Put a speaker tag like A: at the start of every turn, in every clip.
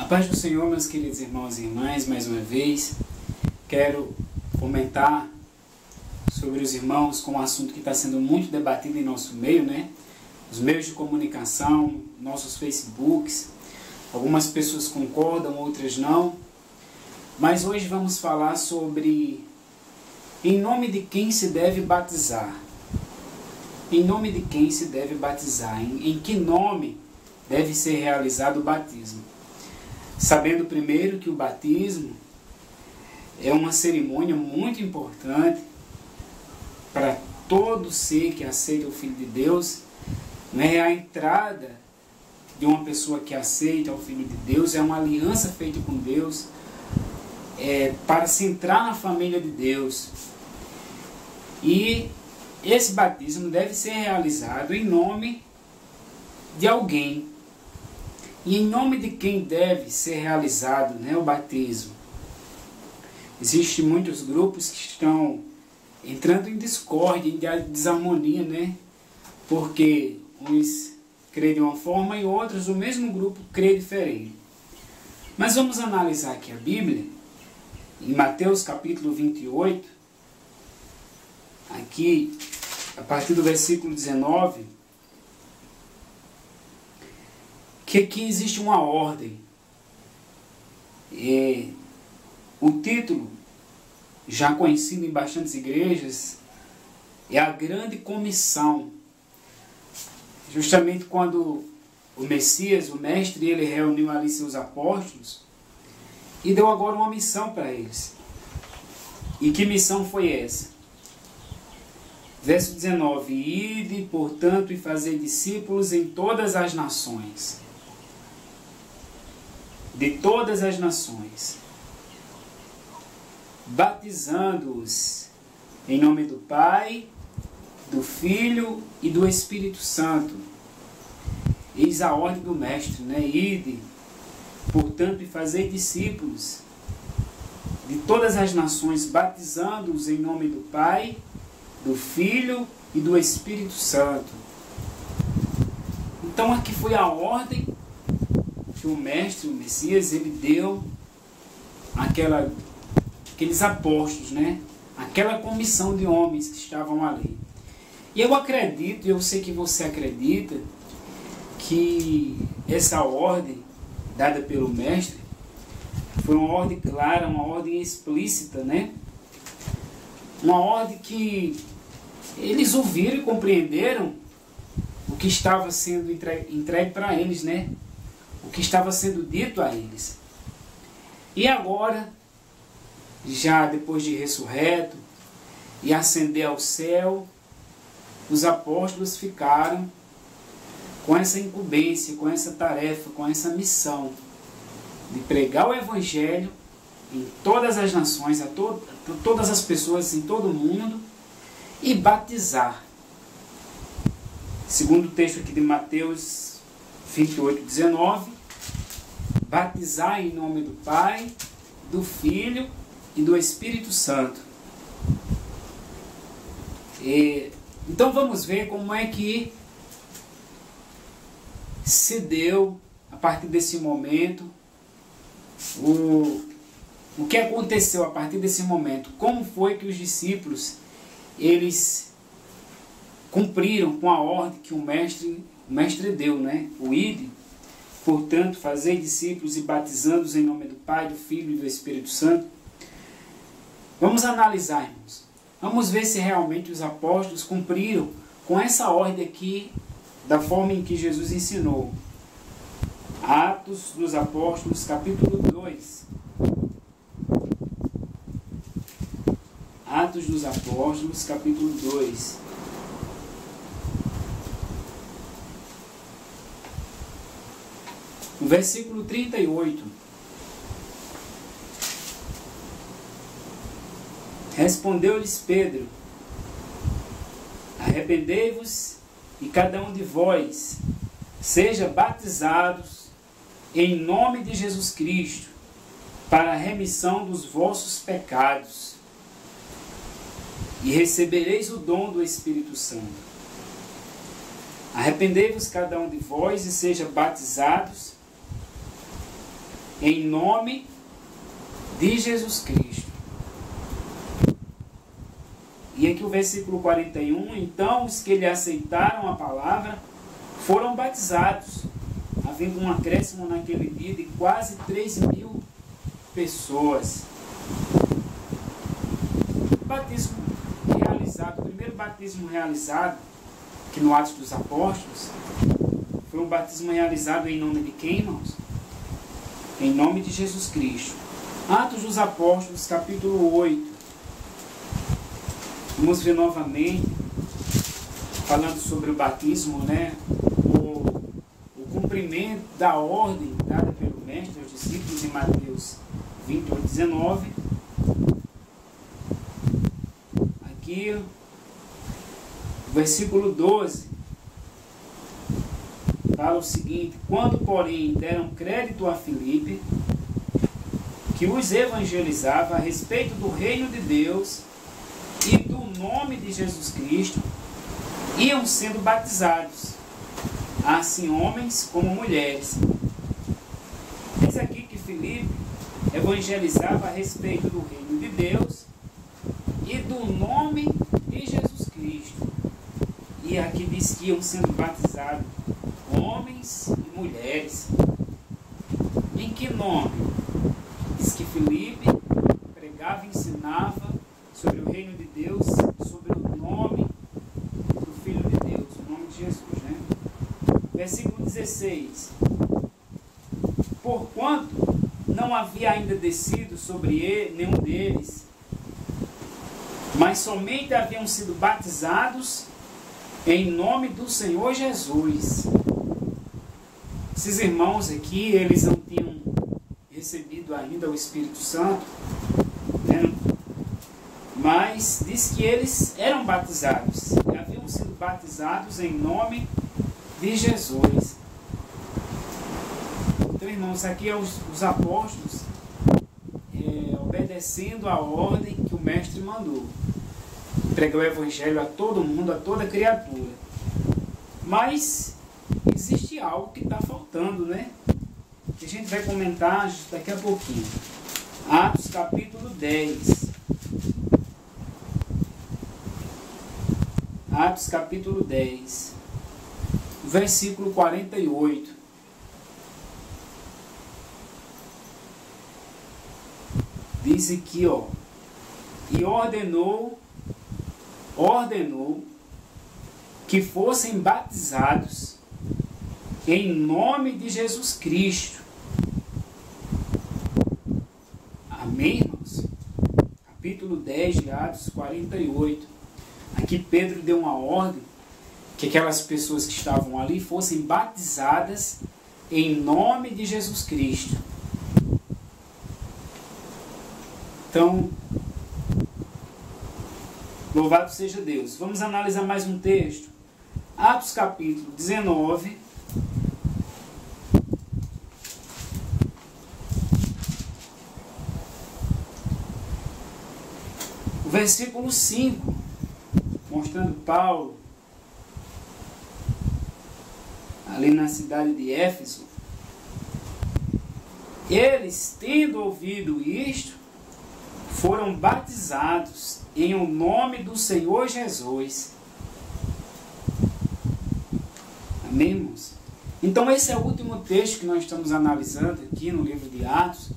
A: A paz do Senhor, meus queridos irmãos e irmãs, mais uma vez, quero comentar sobre os irmãos com um assunto que está sendo muito debatido em nosso meio, né? Os meios de comunicação, nossos Facebooks, algumas pessoas concordam, outras não, mas hoje vamos falar sobre em nome de quem se deve batizar. Em nome de quem se deve batizar? Em que nome deve ser realizado o batismo? Sabendo primeiro que o batismo é uma cerimônia muito importante para todo ser que aceita o Filho de Deus, né? A entrada de uma pessoa que aceita o Filho de Deus é uma aliança feita com Deus, para se entrar na família de Deus. E esse batismo deve ser realizado em nome de alguém. E em nome de quem deve ser realizado, né, o batismo? Existem muitos grupos que estão entrando em discórdia, em desarmonia, né? Porque uns creem de uma forma e outros, o mesmo grupo, crê diferente. Mas vamos analisar aqui a Bíblia, em Mateus capítulo 28, aqui, a partir do versículo 19, que aqui existe uma ordem. O título, já conhecido em bastantes igrejas, é a Grande Comissão. Justamente quando o Messias, o Mestre, ele reuniu ali seus apóstolos e deu agora uma missão para eles. E que missão foi essa? Verso 19: Ide, portanto, e fazei discípulos em todas as nações. De todas as nações, batizando-os em nome do Pai, do Filho e do Espírito Santo. Eis a ordem do Mestre, né? Ide, portanto, e fazei discípulos de todas as nações, batizando-os em nome do Pai, do Filho e do Espírito Santo. Então aqui foi a ordem que o Mestre, o Messias, ele deu aqueles apóstolos, né? Aquela comissão de homens que estavam ali. E eu acredito, eu sei que você acredita, que essa ordem dada pelo Mestre foi uma ordem clara, uma ordem explícita, né? Uma ordem que eles ouviram e compreenderam o que estava sendo entregue para eles, né? O que estava sendo dito a eles. E agora, já depois de ressurreto e ascender ao céu, os apóstolos ficaram com essa incumbência, com essa tarefa, com essa missão de pregar o Evangelho em todas as nações, a todas as pessoas em todo o mundo, e batizar. Segundo o texto aqui de Mateus 28, 19, batizar em nome do Pai, do Filho e do Espírito Santo. Então vamos ver como é que se deu, a partir desse momento, o que aconteceu a partir desse momento. Como foi que os discípulos, eles cumpriram com a ordem que o mestre deu, né? O ide, portanto, fazei discípulos e batizando-os em nome do Pai, do Filho e do Espírito Santo. Vamos analisar, irmãos. Vamos ver se realmente os apóstolos cumpriram com essa ordem aqui, da forma em que Jesus ensinou. Atos dos Apóstolos, capítulo 2. Atos dos Apóstolos, capítulo 2. O versículo 38. Respondeu-lhes Pedro: Arrependei-vos e cada um de vós seja batizados em nome de Jesus Cristo para a remissão dos vossos pecados e recebereis o dom do Espírito Santo. Arrependei-vos cada um de vós e seja batizados em nome de Jesus Cristo. E aqui o versículo 41, então os que lhe aceitaram a palavra foram batizados, havendo um acréscimo naquele dia de quase 3.000 pessoas. O primeiro batismo realizado aqui no Atos dos Apóstolos foi um batismo realizado em nome de quem, irmãos? Em nome de Jesus Cristo. Atos dos Apóstolos, capítulo 8. Vamos ver novamente, falando sobre o batismo, né? O cumprimento da ordem dada pelo Mestre aos discípulos em Mateus 28, 19. Aqui, versículo 12, fala o seguinte: quando, porém, deram crédito a Filipe, que os evangelizava a respeito do reino de Deus e do nome de Jesus Cristo, iam sendo batizados, assim homens como mulheres. Diz aqui que Filipe evangelizava a respeito do reino de Deus e do nome de Jesus Cristo. E aqui diz que iam sendo batizados homens e mulheres. Em que nome? Diz que Filipe pregava e ensinava sobre o reino de Deus, sobre o nome do Filho de Deus, o nome de Jesus, né? Versículo 16. Porquanto não havia ainda descido sobre ele, nenhum deles, mas somente haviam sido batizados em nome do Senhor Jesus. Esses irmãos aqui, eles não tinham recebido ainda o Espírito Santo, né? Mas diz que eles eram batizados, e haviam sido batizados em nome de Jesus. Então, irmãos, aqui é os apóstolos obedecendo a ordem que o Mestre mandou. Pregar o Evangelho a todo mundo, a toda criatura. Mas existe algo que está faltando, né? Que a gente vai comentar daqui a pouquinho. Atos capítulo 10. Atos capítulo 10. Versículo 48. Diz aqui, ó. E ordenou que fossem batizados em nome de Jesus Cristo. Amém, irmãos? Capítulo 10 de Atos 48. Aqui Pedro deu uma ordem que aquelas pessoas que estavam ali fossem batizadas em nome de Jesus Cristo. Então, louvado seja Deus. Vamos analisar mais um texto. Atos capítulo 19. O versículo 5. Mostrando Paulo ali na cidade de Éfeso. Eles, tendo ouvido isto, foram batizados em o nome do Senhor Jesus. Amém, irmãos? Então esse é o último texto que nós estamos analisando aqui no livro de Atos.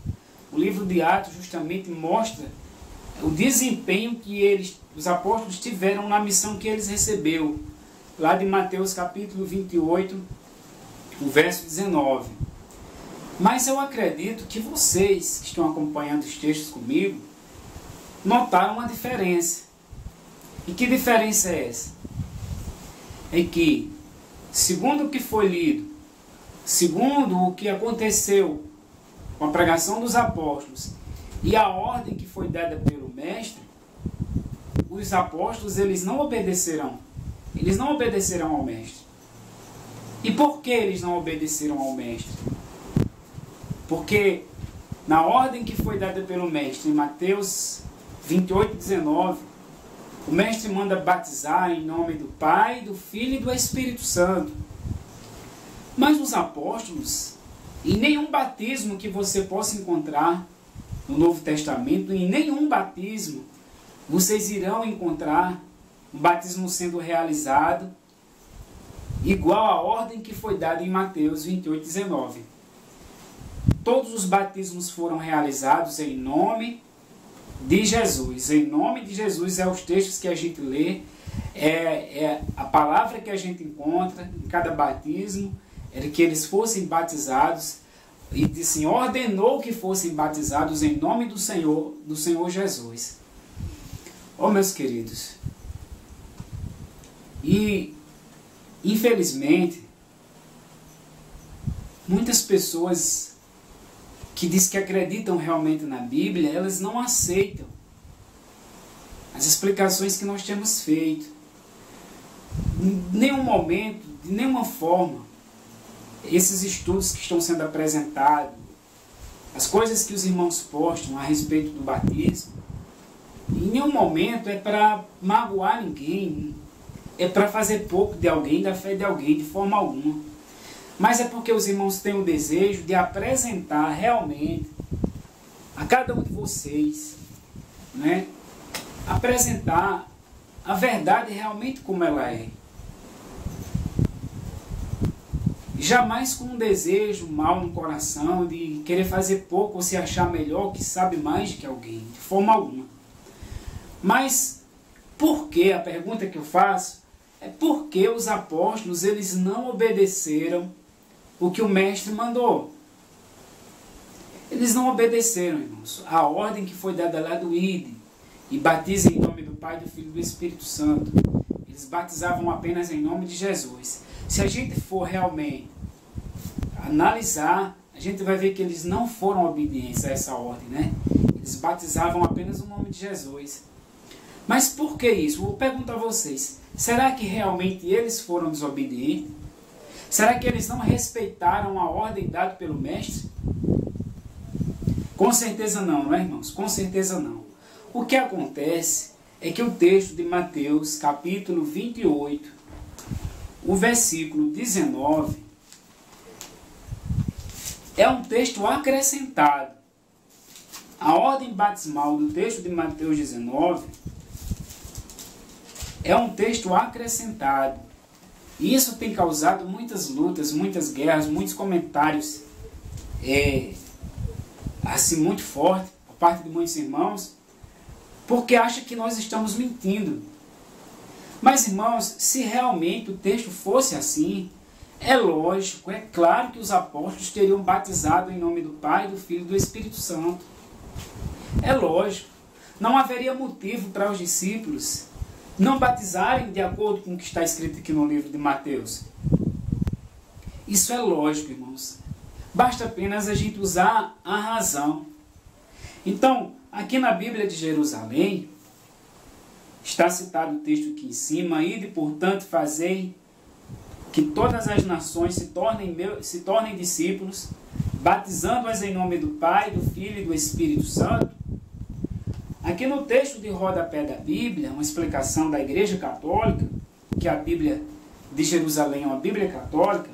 A: O livro de Atos justamente mostra o desempenho que os apóstolos tiveram na missão que eles receberam. Lá de Mateus capítulo 28, o verso 19. Mas eu acredito que vocês que estão acompanhando os textos comigo notaram uma diferença. E que diferença é essa? É que, segundo o que foi lido, segundo o que aconteceu com a pregação dos apóstolos e a ordem que foi dada pelo Mestre, os apóstolos eles não obedecerão. Eles não obedecerão ao Mestre. E por que eles não obedeceram ao Mestre? Porque na ordem que foi dada pelo Mestre, em Mateus 28, 19, o Mestre manda batizar em nome do Pai, do Filho e do Espírito Santo. Mas os apóstolos, Em nenhum batismo que você possa encontrar no Novo Testamento, em nenhum batismo, vocês irão encontrar um batismo sendo realizado igual à ordem que foi dada em Mateus 28:19. Todos os batismos foram realizados em nome de Jesus. Em nome de Jesus é os textos que a gente lê, é a palavra que a gente encontra em cada batismo, era que eles fossem batizados, e assim, ordenou que fossem batizados em nome do Senhor Jesus. Oh, meus queridos, e infelizmente muitas pessoas que dizem que acreditam realmente na Bíblia, elas não aceitam as explicações que nós temos feito. Em nenhum momento, de nenhuma forma, esses estudos que estão sendo apresentados, as coisas que os irmãos postam a respeito do batismo, em nenhum momento é para magoar ninguém, é para fazer pouco de alguém, da fé de alguém, de forma alguma. Mas é porque os irmãos têm o desejo de apresentar realmente a cada um de vocês, né, apresentar a verdade realmente como ela é. Jamais com um desejo mal no coração de querer fazer pouco ou se achar melhor, que sabe mais do que alguém, de forma alguma. Mas por que? A pergunta que eu faço é por que os apóstolos eles não obedeceram o que o mestre mandou? Eles não obedeceram, irmãos, a ordem que foi dada lá do Ide, e batizem em nome do Pai, do Filho e do Espírito Santo. Eles batizavam apenas em nome de Jesus. Se a gente for realmente analisar, a gente vai ver que eles não foram obedientes a essa ordem, né? Eles batizavam apenas no nome de Jesus. Mas por que isso? Vou perguntar a vocês, será que realmente eles foram desobedientes? Será que eles não respeitaram a ordem dada pelo mestre? Com certeza não, não é, irmãos? Com certeza não. O que acontece é que o texto de Mateus, capítulo 28, o versículo 19, é um texto acrescentado. A ordem batismal do texto de Mateus 19 é um texto acrescentado. E isso tem causado muitas lutas, muitas guerras, muitos comentários assim muito fortes por parte de muitos irmãos, porque acha que nós estamos mentindo. Mas, irmãos, se realmente o texto fosse assim, é lógico, é claro que os apóstolos teriam batizado em nome do Pai, do Filho e do Espírito Santo. É lógico. Não haveria motivo para os discípulos não batizarem de acordo com o que está escrito aqui no livro de Mateus. Isso é lógico, irmãos. Basta apenas a gente usar a razão. Então, aqui na Bíblia de Jerusalém, está citado o texto aqui em cima: ide, portanto, fazei que todas as nações se tornem discípulos, batizando-as em nome do Pai, do Filho e do Espírito Santo. Aqui no texto de rodapé da Bíblia, uma explicação da Igreja Católica, que a Bíblia de Jerusalém é uma Bíblia católica,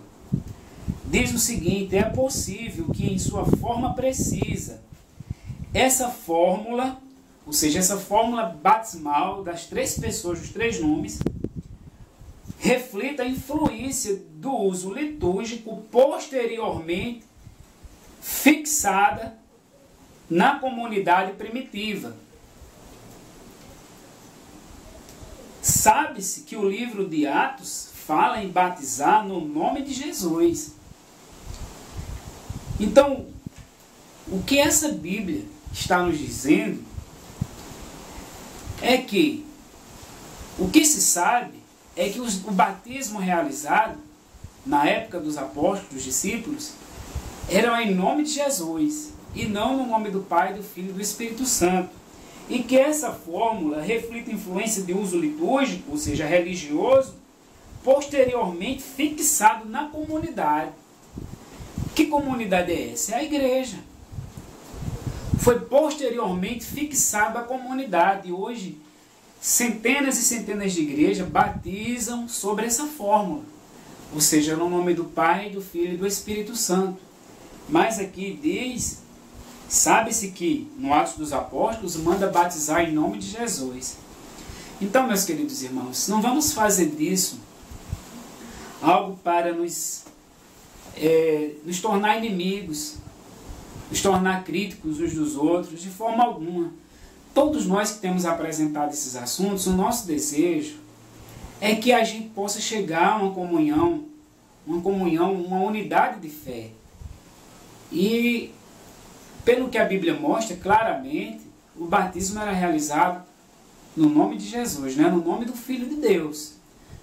A: diz o seguinte: é possível que em sua forma precisa, essa fórmula, ou seja, essa fórmula batismal das três pessoas, dos três nomes, reflita a influência do uso litúrgico posteriormente fixada na comunidade primitiva. Sabe-se que o livro de Atos fala em batizar no nome de Jesus. Então, o que essa Bíblia está nos dizendo é que o que se sabe é que o batismo realizado na época dos apóstolos, dos discípulos, era em nome de Jesus e não no nome do Pai, do Filho e do Espírito Santo. E que essa fórmula reflete influência de uso litúrgico, ou seja, religioso, posteriormente fixado na comunidade. Que comunidade é essa? É a igreja. Foi posteriormente fixado a comunidade. E hoje, centenas e centenas de igrejas batizam sobre essa fórmula. Ou seja, no nome do Pai, do Filho e do Espírito Santo. Mas aqui diz, sabe-se que no Atos dos Apóstolos manda batizar em nome de Jesus. Então, meus queridos irmãos, não vamos fazer disso algo para nos tornar inimigos, nos tornar críticos uns dos outros, de forma alguma. Todos nós que temos apresentado esses assuntos, o nosso desejo é que a gente possa chegar a uma comunhão, uma unidade de fé. E, pelo que a Bíblia mostra claramente, o batismo era realizado no nome de Jesus, né? No nome do Filho de Deus.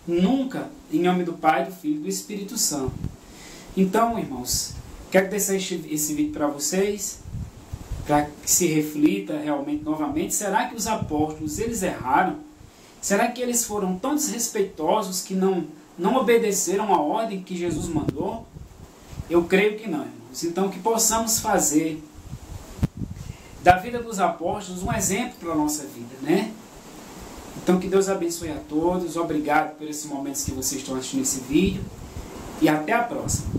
A: Nunca em nome do Pai, do Filho e do Espírito Santo. Então, irmãos, quero deixar esse vídeo para vocês, para que se reflita realmente novamente. Será que os apóstolos, eles erraram? Será que eles foram tão desrespeitosos que não obedeceram a ordem que Jesus mandou? Eu creio que não, irmãos. Então, que possamos fazer da vida dos apóstolos um exemplo para a nossa vida, né? Então, que Deus abençoe a todos. Obrigado por esses momentos que vocês estão assistindo esse vídeo. E até a próxima.